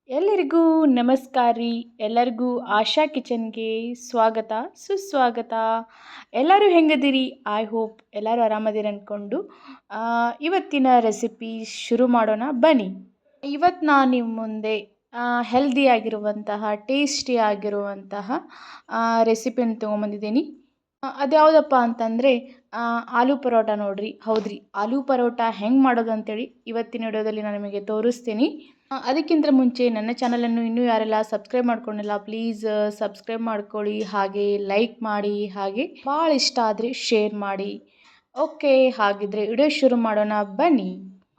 ಎಲ್ಲರಿಗೂ ನಮಸ್ಕಾರ ರೀ. ಎಲ್ಲರಿಗೂ ಆಶಾ ಕಿಚನ್ಗೆ ಸ್ವಾಗತ ಸುಸ್ವಾಗತ. ಎಲ್ಲರೂ ಹೆಂಗದಿರಿ? ಐ ಹೋಪ್ ಎಲ್ಲರೂ ಆರಾಮದಿರಿ ಅಂದ್ಕೊಂಡು ಇವತ್ತಿನ ರೆಸಿಪಿ ಶುರು ಮಾಡೋಣ ಬನ್ನಿ. ಇವತ್ತು ನಾನು ನಿಮ್ಮ ಮುಂದೆ ಹೆಲ್ದಿ ಆಗಿರುವಂತಹ ಟೇಸ್ಟಿ ಆಗಿರುವಂತಹ ರೆಸಿಪಿಯನ್ನು ತೊಗೊಂಬಂದಿದ್ದೀನಿ. ಅದ್ಯಾವುದಪ್ಪ ಅಂತಂದರೆ ಆಲೂ ಪರೋಟ ನೋಡ್ರಿ. ಹೌದ್ರಿ, ಆಲೂ ಪರೋಟ ಹೆಂಗೆ ಮಾಡೋದು ಅಂತೇಳಿ ಇವತ್ತಿನ ವಿಡಿಯೋದಲ್ಲಿ ನಾನು ನಿಮಗೆ ತೋರಿಸ್ತೀನಿ. ಅದಕ್ಕಿಂತ ಮುಂಚೆ ನನ್ನ ಚಾನಲನ್ನು ಇನ್ನೂ ಯಾರೆಲ್ಲ ಸಬ್ಸ್ಕ್ರೈಬ್ ಮಾಡ್ಕೊಂಡಿಲ್ಲ ಪ್ಲೀಸ್ ಸಬ್ಸ್ಕ್ರೈಬ್ ಮಾಡ್ಕೊಳ್ಳಿ, ಹಾಗೆ ಲೈಕ್ ಮಾಡಿ, ಹಾಗೆ ಭಾಳ ಇಷ್ಟ ಆದರೆ ಶೇರ್ ಮಾಡಿ. ಓಕೆ, ಹಾಗಿದ್ರೆ ವಿಡಿಯೋ ಶುರು ಮಾಡೋಣ ಬನ್ನಿ.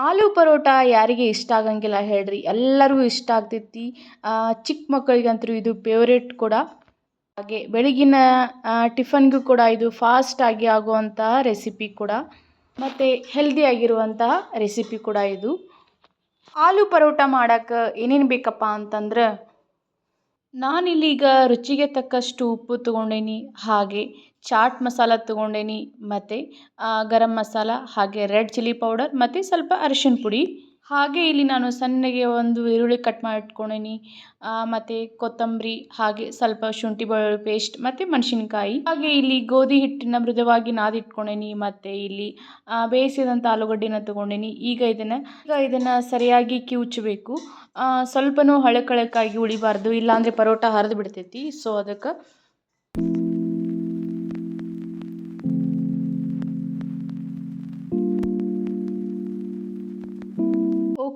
ಆಲೂ ಪರೋಟ ಯಾರಿಗೆ ಇಷ್ಟ ಆಗಂಗಿಲ್ಲ ಹೇಳ್ರಿ, ಎಲ್ಲರಿಗೂ ಇಷ್ಟ ಆಗ್ತೈತಿ. ಚಿಕ್ಕ ಮಕ್ಕಳಿಗಂತೂ ಇದು ಫೇವ್ರೇಟ್ ಕೂಡ. ಹಾಗೆ ಬೆಳಗಿನ ಟಿಫನ್ಗೂ ಕೂಡ ಇದು ಫಾಸ್ಟಾಗಿ ಆಗುವಂತಹ ರೆಸಿಪಿ ಕೂಡ, ಮತ್ತು ಹೆಲ್ದಿಯಾಗಿರುವಂತಹ ರೆಸಿಪಿ ಕೂಡ ಇದು. ಆಲೂ ಪರೋಟ ಮಾಡೋಕ್ಕೆ ಏನೇನು ಬೇಕಪ್ಪ ಅಂತಂದ್ರೆ, ನಾನಿಲ್ಲೀಗ ರುಚಿಗೆ ತಕ್ಕಷ್ಟು ಉಪ್ಪು ತೊಗೊಂಡೇನಿ, ಹಾಗೆ ಚಾಟ್ ಮಸಾಲ ತೊಗೊಂಡೇನಿ, ಮತ್ತು ಗರಂ ಮಸಾಲ, ಹಾಗೆ ರೆಡ್ ಚಿಲ್ಲಿ ಪೌಡರ್, ಮತ್ತು ಸ್ವಲ್ಪ ಅರಿಶಿನ ಪುಡಿ. ಹಾಗೆ ಇಲ್ಲಿ ನಾನು ಸಣ್ಣಗೆ ಒಂದು ಈರುಳ್ಳಿ ಕಟ್ ಮಾಡಿ ಇಟ್ಕೊಂಡೇನಿ, ಮತ್ತು ಕೊತ್ತಂಬರಿ, ಹಾಗೆ ಸ್ವಲ್ಪ ಶುಂಠಿ ಬೆಳ್ಳುಳ್ಳಿ ಪೇಸ್ಟ್, ಮತ್ತು ಮೆಣಸಿನ್ಕಾಯಿ. ಹಾಗೆ ಇಲ್ಲಿ ಗೋಧಿ ಹಿಟ್ಟನ್ನ ಮೃದುವಾಗಿ ನಾದಿಟ್ಕೊಂಡೇನಿ, ಮತ್ತು ಇಲ್ಲಿ ಬೇಯಿಸಿದಂಥ ಆಲೂಗಡ್ಡೆನ ತೊಗೊಂಡೇನಿ. ಈಗ ಇದನ್ನು ಸರಿಯಾಗಿ ಕಿವುಚಬೇಕು. ಸ್ವಲ್ಪನೂ ಹಳಕಾಗಿ ಉಳಿಬಾರ್ದು, ಇಲ್ಲಾಂದರೆ ಪರೋಟ ಹರಿದು ಬಿಡ್ತೈತಿ. ಸೊ ಅದಕ್ಕೆ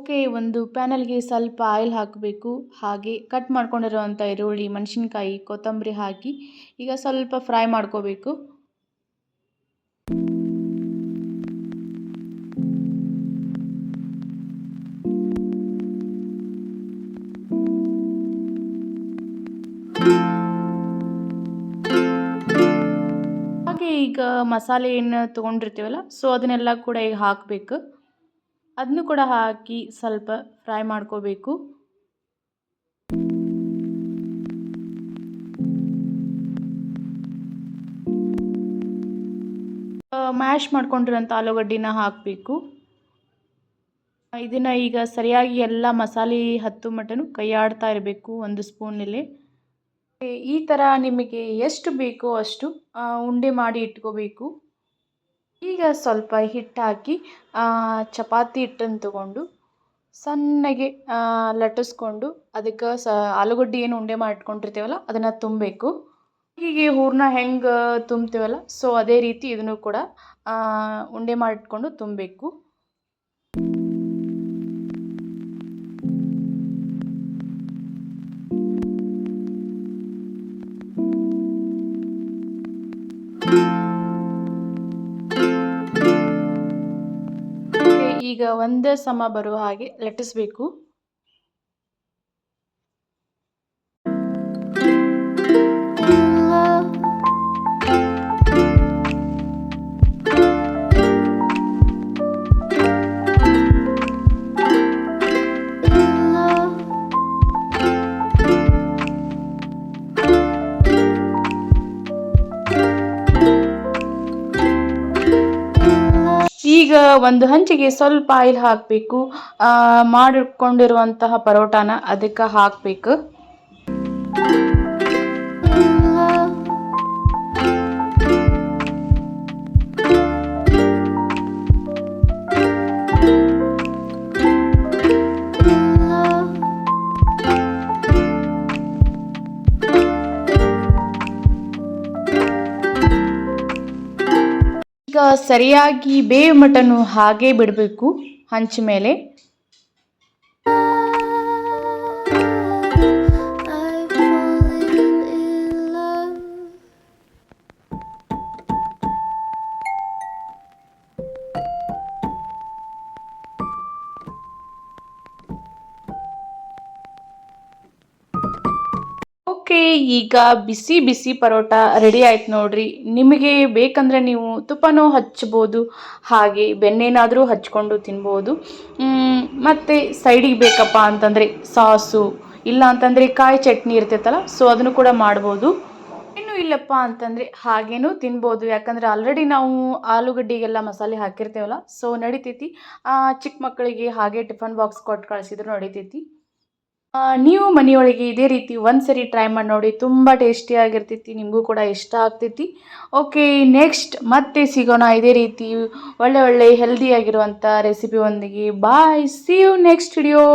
ಓಕೆ, ಒಂದು ಪ್ಯಾನಲ್ಗೆ ಸ್ವಲ್ಪ ಆಯಿಲ್ ಹಾಕಬೇಕು. ಹಾಗೆ ಕಟ್ ಮಾಡ್ಕೊಂಡಿರುವಂಥ ಈರುಳ್ಳಿ, ಮೆಣಸಿನ್ಕಾಯಿ, ಕೊತ್ತಂಬರಿ ಹಾಕಿ ಈಗ ಸ್ವಲ್ಪ ಫ್ರೈ ಮಾಡ್ಕೋಬೇಕು. ಹಾಗೆ ಈಗ ಮಸಾಲೆ ಏನು ತೊಗೊಂಡಿರ್ತೀವಲ್ಲ, ಸೊ ಅದನ್ನೆಲ್ಲ ಕೂಡ ಈಗ ಹಾಕಬೇಕು. ಅದನ್ನು ಕೂಡ ಹಾಕಿ ಸ್ವಲ್ಪ ಫ್ರೈ ಮಾಡ್ಕೋಬೇಕು. ಮ್ಯಾಶ್ ಮಾಡ್ಕೊಂಡಿರೋಂಥ ಆಲೂಗಡ್ಡಿನ ಹಾಕಬೇಕು. ಇದನ್ನು ಈಗ ಸರಿಯಾಗಿ ಎಲ್ಲ ಮಸಾಲೆ ಹತ್ತು ಮಟನು ಕೈಯಾಡ್ತಾ ಇರಬೇಕು ಒಂದು ಸ್ಪೂನಲ್ಲಿ. ಈ ಥರ ನಿಮಗೆ ಎಷ್ಟು ಬೇಕೋ ಅಷ್ಟು ಉಂಡೆ ಮಾಡಿ ಇಟ್ಕೋಬೇಕು. ಈಗ ಸ್ವಲ್ಪ ಹಿಟ್ಟು ಹಾಕಿ ಚಪಾತಿ ಹಿಟ್ಟನ್ನು ತಗೊಂಡು ಸಣ್ಣಗೆ ಲಟ್ಟಿಸ್ಕೊಂಡು ಅದಕ್ಕೆ ಆಲೂಗಡ್ಡೆ ಏನು ಉಂಡೆ ಮಾಡಿ ಇಟ್ಕೊಂಡಿರ್ತೀವಲ್ಲ ಅದನ್ನು ತುಂಬಬೇಕು. ಹೀಗೆ ಹೂರಣ ಹೆಂಗೆ ತುಂಬ್ತೀವಲ್ಲ, ಸೊ ಅದೇ ರೀತಿ ಇದನ್ನು ಕೂಡ ಉಂಡೆ ಮಾಡಿಟ್ಕೊಂಡು ತುಂಬಬೇಕು. ಈಗ ಒಂದೇ ಸಮ ಬರುವ ಹಾಗೆ ಲಟ್ಟಿಸ್ಬೇಕು. ಈಗ ಒಂದು ಹಂಚಿಗೆ ಸ್ವಲ್ಪ ಆಯಿಲ್ ಹಾಕಬೇಕು. ಮಾಡಿಕೊಂಡಿರುವಂತಹ ಪರೋಟಾನ ಅದಕ್ಕೆ ಹಾಕಬೇಕು. ಈಗ ಸರಿಯಾಗಿ ಬೇವು ಮಟನು ಹಾಗೆ ಬಿಡಬೇಕು ಹಂಚ ಮೇಲೆ. ಓಕೆ, ಈಗ ಬಿಸಿ ಬಿಸಿ ಪರೋಟ ರೆಡಿ ಆಯ್ತು ನೋಡ್ರಿ. ನಿಮಗೆ ಬೇಕಂದರೆ ನೀವು ತುಪ್ಪನೂ ಹಚ್ಬೋದು, ಹಾಗೆ ಬೆಣ್ಣೆನಾದರೂ ಹಚ್ಕೊಂಡು ತಿನ್ಬೋದು. ಮತ್ತು ಸೈಡಿಗೆ ಬೇಕಪ್ಪ ಅಂತಂದರೆ ಸಾಸು, ಇಲ್ಲ ಅಂತಂದರೆ ಕಾಯಿ ಚಟ್ನಿ ಇರ್ತೈತಲ್ಲ, ಸೊ ಅದನ್ನು ಕೂಡ ಮಾಡ್ಬೋದು. ಇನ್ನೂ ಇಲ್ಲಪ್ಪ ಅಂತಂದರೆ ಹಾಗೇನೂ ತಿನ್ಬೋದು, ಯಾಕಂದರೆ ಆಲ್ರೆಡಿ ನಾವು ಆಲೂಗಡ್ಡೆಗೆಲ್ಲ ಮಸಾಲೆ ಹಾಕಿರ್ತೇವಲ್ಲ, ಸೊ ನಡಿತೈತಿ. ಚಿಕ್ಕ ಮಕ್ಕಳಿಗೆ ಹಾಗೆ ಟಿಫನ್ ಬಾಕ್ಸ್ ಕೊಟ್ಟು ಕಳಿಸಿದ್ರು ನಡಿತೈತಿ. ನೀವು ಮನೆಯೊಳಗೆ ಇದೇ ರೀತಿ ಒಂದು ಸರಿ ಟ್ರೈ ಮಾಡಿ ನೋಡಿ, ತುಂಬ ಟೇಸ್ಟಿಯಾಗಿರ್ತೈತಿ, ನಿಮಗೂ ಕೂಡ ಇಷ್ಟ ಆಗ್ತೈತಿ. ಓಕೆ, ನೆಕ್ಸ್ಟ್ ಮತ್ತೆ ಸಿಗೋಣ ಇದೇ ರೀತಿ ಒಳ್ಳೆ ಒಳ್ಳೆ ಹೆಲ್ದಿಯಾಗಿರುವಂಥ ರೆಸಿಪಿ ಒಂದಿಗೆ. ಬಾಯ್, ಸಿ ಯು ನೆಕ್ಸ್ಟ್ ವಿಡಿಯೋ.